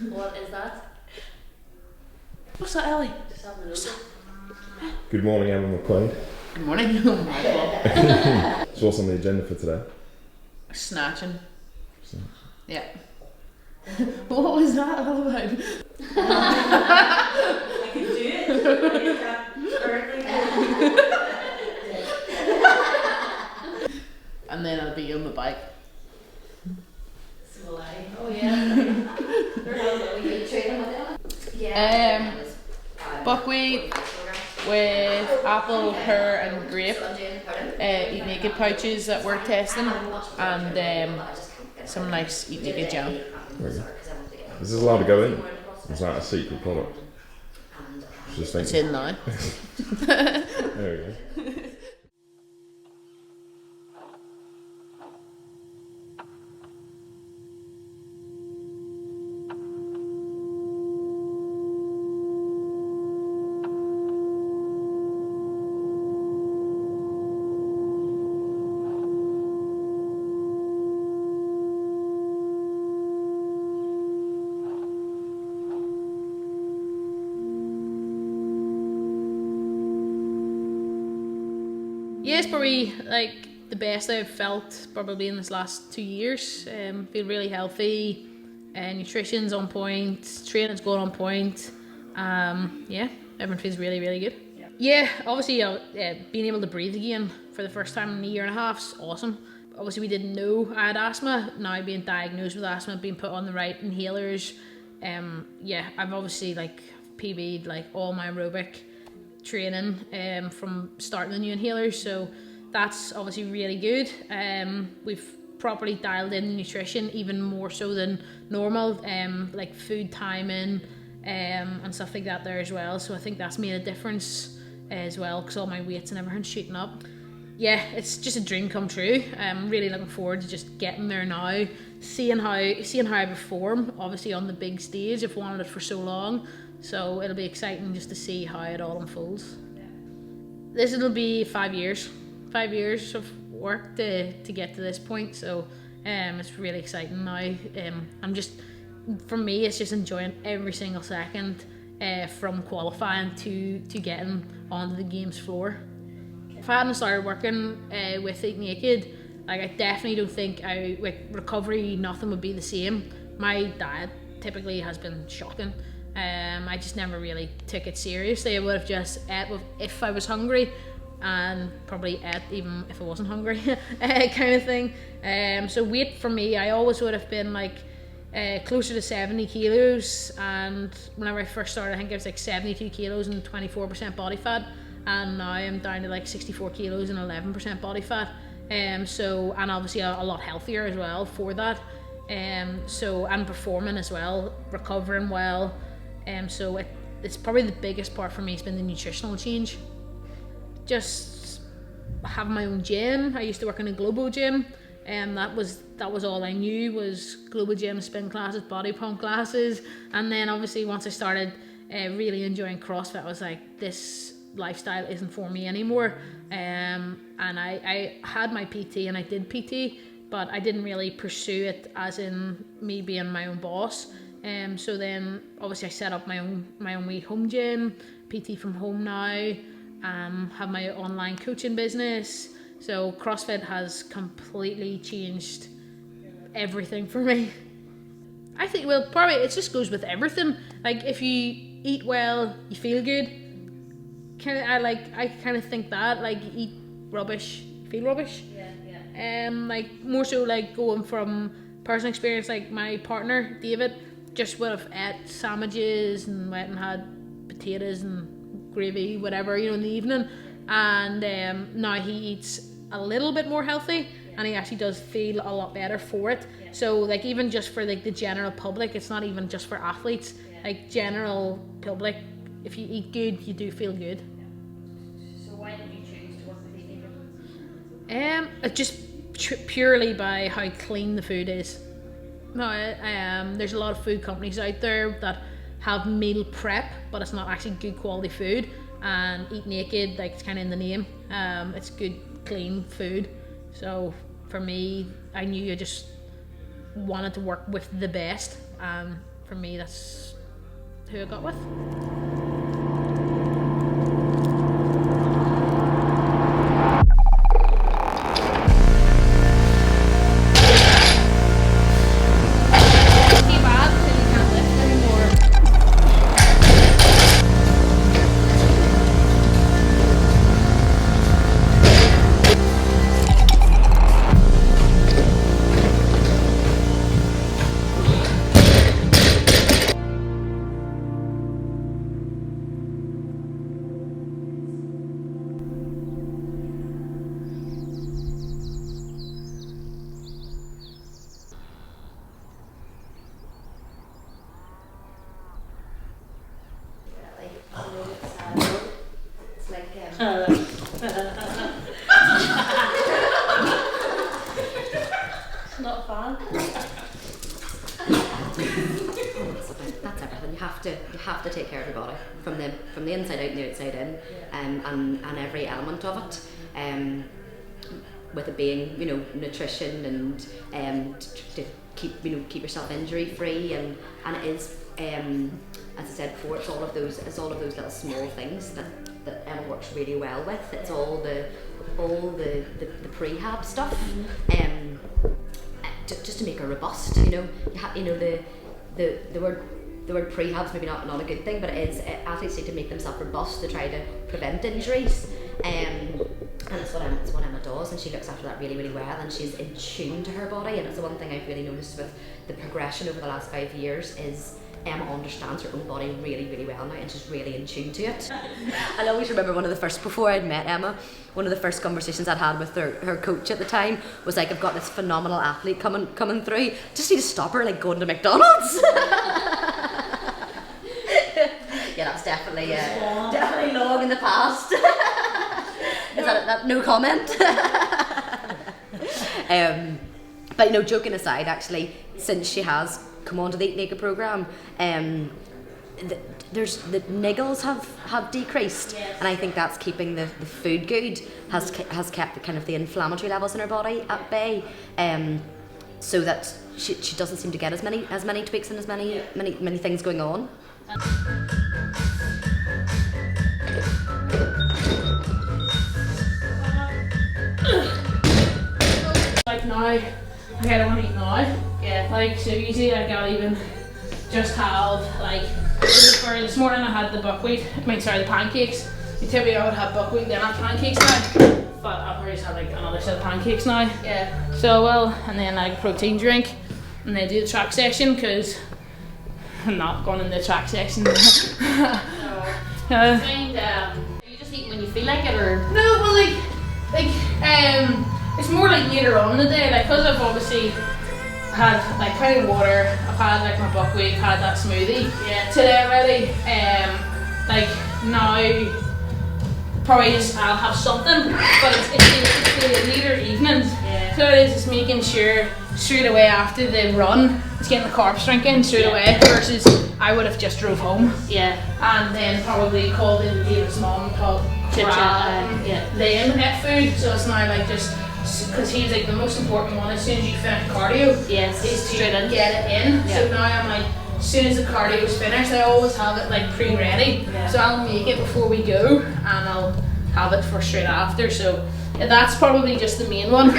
What is that? What's that, Ellie? Just having a look. Good morning, Emma McQuaid. Good morning. So what's on the agenda for today? Snatching. Yeah. What was that all about? I can do it. And then I'll be on the bike. Oh yeah. Buckwheat with apple, pear and grape. Eat naked pouches that we're testing, and some nice eat naked jam. Is this allowed to go in? Is that a secret product? Just It's thinking. in now. There we go. Yeah, it's probably like the best I've felt probably in this last 2 years. Feel really healthy, nutrition's on point, training's going on point. Yeah, everyone feels really, really good. Yeah, obviously being able to breathe again for the first time in a year and a half is awesome. Obviously we didn't know I had asthma. Now being diagnosed with asthma, being put on the right inhalers. Yeah, I've obviously like PB'd like all my aerobic training from starting the new inhalers, so that's obviously really good. We've properly dialed in nutrition even more so than normal, like food timing and stuff like that there as well, so I think that's made a difference as well, because all my weights and everything's shooting up. Yeah, it's just a dream come true. I'm really looking forward to just getting there now, seeing how I perform obviously on the big stage. I've wanted it for so long, so it'll be exciting just to see how it all unfolds. This will be 5 years of work to get to this point, so it's really exciting now. For me, it's just enjoying every single second from qualifying to getting onto the games floor. If I hadn't started working with Eat Naked, like I definitely don't think recovery, nothing would be the same. My diet typically has been shocking. I just never really took it seriously. I would have just ate if I was hungry, and probably ate even if I wasn't hungry, kind of thing. So weight for me, I always would have been like closer to 70 kilos, and whenever I first started I think I was like 72 kilos and 24% body fat, and now I'm down to like 64 kilos and 11% body fat. So, and obviously a lot healthier as well for that. So I'm performing as well, recovering well. So it's probably the biggest part for me has been the nutritional change. Just having my own gym. I used to work in a global gym, and that was all I knew was global gym, spin classes, body pump classes. And then obviously once I started really enjoying CrossFit, I was like, this lifestyle isn't for me anymore. And I had my PT and I did PT, but I didn't really pursue it as in me being my own boss. So then obviously I set up my own wee home gym, PT from home now, have my online coaching business. So CrossFit has completely changed everything for me. I think, well, probably it just goes with everything. Like if you eat well, you feel good. I kind of think that, like, you eat rubbish, you feel rubbish. Yeah. Like more so like going from personal experience, like my partner David just would have ate sandwiches and went and had potatoes and gravy, whatever, in the evening, and now he eats a little bit more healthy, and he actually does feel a lot better for it. So like even just for like the general public, it's not even just for athletes, like general public, if you eat good, you do feel good. So why did you choose to work with Eat Naked? Just purely by how clean the food is. No, there's a lot of food companies out there that have meal prep, but it's not actually good quality food. And Eat Naked, like, it's kind of in the name. It's good, clean food. So for me, I knew I just wanted to work with the best. for me, that's who I got with. It's like Not a fan. that's everything. You have to take care of your body from the inside out and the outside in, and every element of it. With it being, nutrition and to keep yourself injury free, and it is, as I said before, it's all of those little small things that Emma works really well with. It's all the prehab stuff, just to make her robust. The word prehab's maybe not a good thing, but it is. Athletes need to make themselves robust to try to prevent injuries. And it's what Emma does, and she looks after that really, really well, and she's in tune to her body. And it's the one thing I've really noticed with the progression over the last 5 years is Emma understands her own body really, really well now, and she's really in tune to it. I always remember before I'd met Emma, one of the first conversations I'd had with her coach at the time was like, I've got this phenomenal athlete coming through, just need to stop her like going to McDonald's. Yeah, that's definitely long in the past. Is that no comment? But joking aside, actually, since she has come on to the Eat Naked programme, the niggles have decreased, and I think that's keeping the food good, has kept the kind of the inflammatory levels in her body at bay, so that she doesn't seem to get as many tweaks and as many things going on. Like now, I don't want to eat now. Yeah. Like, so usually I'll even just have, like, for this morning I had the pancakes. You typically I would have buckwheat, then have pancakes now. But I'll probably just have like another set of pancakes now. Yeah. So, and then like a protein drink, and then do the track session, because I'm not going in the track session. You just eat when you feel like it, or? No, well, it's more like later on in the day, like, because I've obviously had like plenty of water, I've had like my buckwheat, had that smoothie today already. Like now, probably just I'll have something, but it's the later evenings. Yeah. So it is just making sure straight away after the run, it's getting the carbs drinking straight away, versus I would have just drove home. Yeah. And then probably called in David's mum, called them at food. So it's now like just, because he's like the most important one as soon as you finish cardio, is to get it in. Yeah. So now I'm like, as soon as the cardio is finished, I always have it like pre-ready. Yeah. So I'll make it before we go, and I'll have it for straight after. So that's probably just the main one.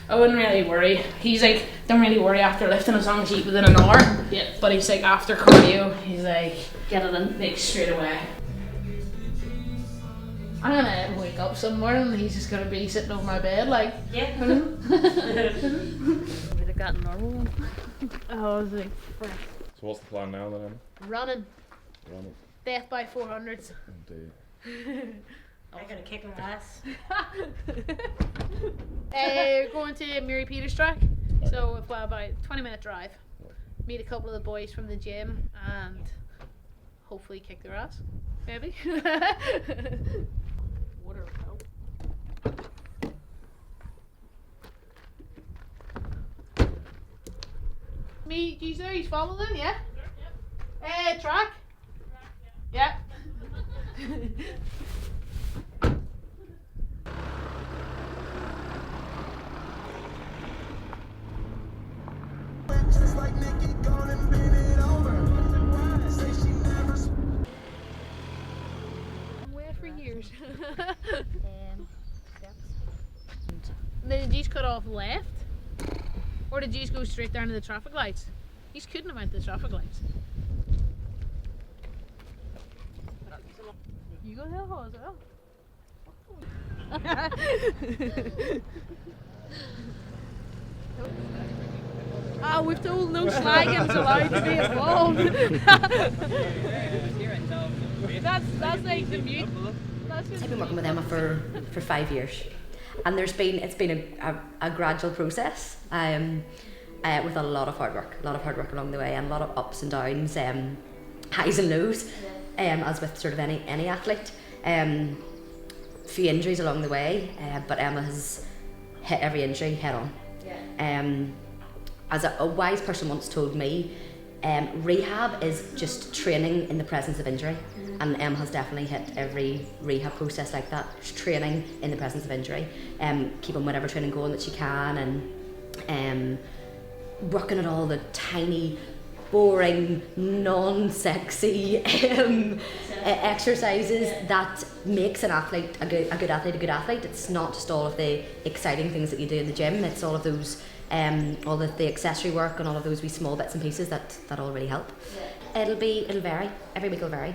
I wouldn't really worry. He's like, don't really worry after lifting as long as you eat within an hour. Yeah. But he's like, after cardio, he's like, get it in, like, straight away. I'm gonna wake up some morning and he's just gonna be sitting over my bed like, yeah. Would have got a normal one. I was like, frick. So what's the plan now then, Emma? Running. Death by 400s. Indeed. I'm gonna kick her ass. We're going to Mary Peters track. Okay. So about a 20-minute drive. Meet a couple of the boys from the gym and hopefully kick their ass. Maybe. Water will help. Me, Jesus, he's following, yeah? Yep. Track? Yeah. Just like Nicky did you go straight down to the traffic lights? You couldn't have went to the traffic lights. You go to Hill Hall as well. We've told no slagging's allowed to be involved. that's like the mute. I've been working with Emma for 5 years, and it's been a gradual process, with a lot of hard work along the way, and a lot of ups and downs, highs and lows, as with sort of any athlete. Few injuries along the way, but Emma has hit every injury head on. As a wise person once told me, rehab is just training in the presence of injury, and Emma has definitely hit every rehab process like that. Just training in the presence of injury, keeping whatever training going that she can, and working at all the tiny, boring, non-sexy exercises that makes an athlete a good athlete. It's not just all of the exciting things that you do in the gym. It's all of those, all the accessory work and all of those wee small bits and pieces that all really help. It'll vary. Every week will vary.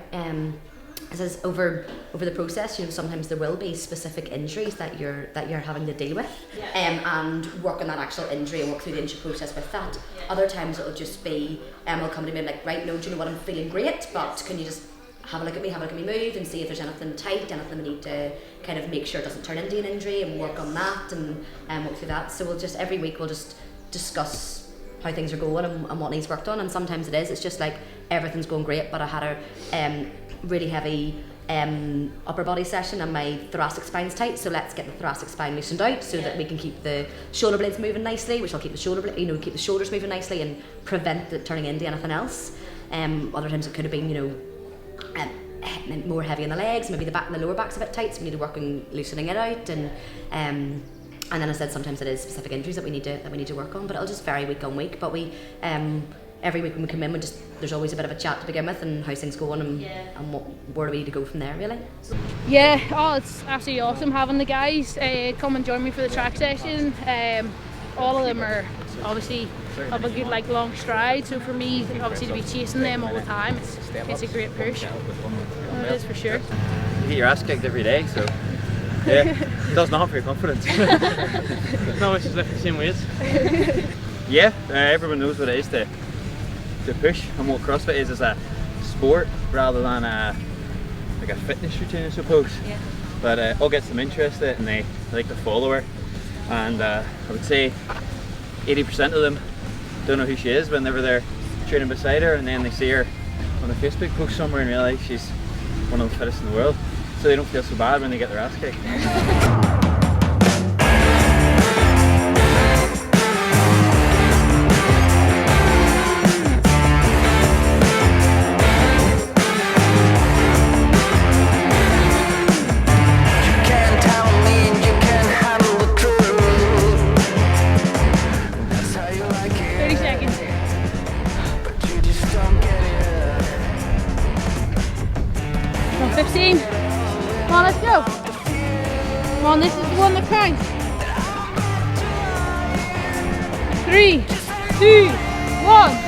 As over the process, sometimes there will be specific injuries that you're having to deal with, and work on that actual injury and work through the injury process with that. Other times it'll just be Emma will come to me and like, right, no, do you know what, I'm feeling great, but can you just have a look at me move and see if there's anything tight, anything we need to kind of make sure it doesn't turn into an injury, and work on that and work through that. So every week we'll just discuss how things are going and what needs worked on, and sometimes it's just like everything's going great, but I had a really heavy upper body session and my thoracic spine's tight, so let's get the thoracic spine loosened out so that we can keep the shoulder blades moving nicely, which will keep the keep the shoulders moving nicely and prevent it turning into anything else. Other times it could have been more heavy on the legs, maybe the back and the lower back's a bit tight, so we need to work on loosening it out, and then I said sometimes it is specific injuries that we need to work on, but it'll just vary week on week. But we every week when we come in, there's always a bit of a chat to begin with, and how's things going, and where do we need to go from there, really. Yeah, it's absolutely awesome having the guys come and join me for the track session. All of them are obviously of a good long stride, so for me obviously to be chasing them all the time, it's a great push. It is for sure. You get your ass kicked every day, so yeah, it does nothing for your confidence. No, it's just left the same weights. Yeah, everyone knows what it is to push, and what CrossFit is a sport rather than a fitness routine, I suppose. Yeah. But it all gets them interested, and they like to follow her. And I would say 80% of them don't know who she is whenever they're training beside her, and then they see her on a Facebook post somewhere and realise she's one of the fittest in the world, so they don't feel so bad when they get their ass kicked. Come on, let's go. Come on, this is the one that counts. 3, 2, 1.